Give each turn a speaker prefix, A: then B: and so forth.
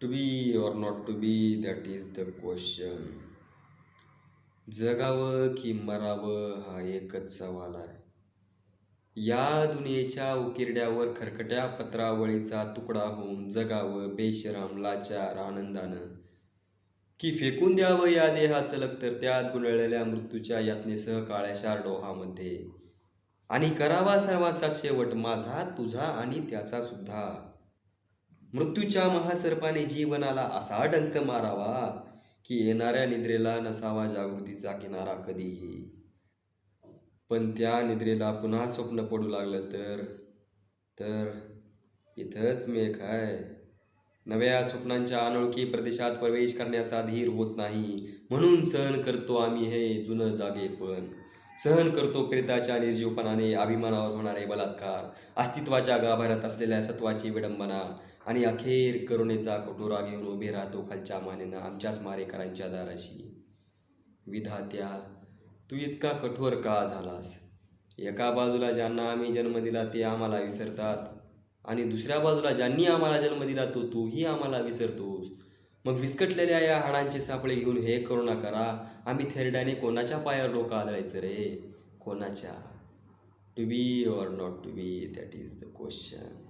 A: To be or not to be, that is the question. जगावं की मरावं हा एकच सवाल आहे. या दुनियेच्या उकिरड्यावर खरकट्या पत्रावळीचा तुकडा होऊन जगावं बेशरम लाचार आनंदानं, की फेकून द्यावं या देहाचं लक्तर त्यात गुंडळलेल्या मृत्यूच्या यातनेसह काळ्या शारडोहामध्ये, आणि करावा सर्वांचा शेवट माझा तुझा आणि त्याचा सुद्धा. मृत्यूच्या महासर्पाने जीवनाला असा डंक मारावा की येणाऱ्या निद्रेला नसावा जागृतीचा किनारा कधीही. पण त्या निद्रेला पुन्हा स्वप्न पडू लागलं तर इथंच मेघ आहे. नव्या स्वप्नांच्या अनोळखी प्रदेशात प्रवेश करण्याचा धीर होत नाही, म्हणून सहन करतो आम्ही हे जुनं जागेपण. सहन करतो प्रेताच्या निर्जीवपणाने अभिमानावर होणारे बलात्कार, अस्तित्वाच्या गाभाऱ्यात असलेल्या सत्वाची विडंबना, आणि अखेर करुणेचा कटोरा घेऊन उभे राहतो खालच्या मानेनं आमच्याच मारेकरांच्या दाराशी. विधात्या, तू इतका कठोर का झालास? एका बाजूला ज्यांना आम्ही जन्म दिला ते आम्हाला विसरतात, आणि दुसऱ्या बाजूला ज्यांनी आम्हाला जन्म दिला तूही आम्हाला विसरतोस. मग विस्कटलेल्या या हाडांचे सापळे घेऊन हे करुणा करा, आम्ही थेरड्याने कोणाच्या पायावर डोकं आदळायचं रे? कोणाच्या? To be or not to be, that is the question.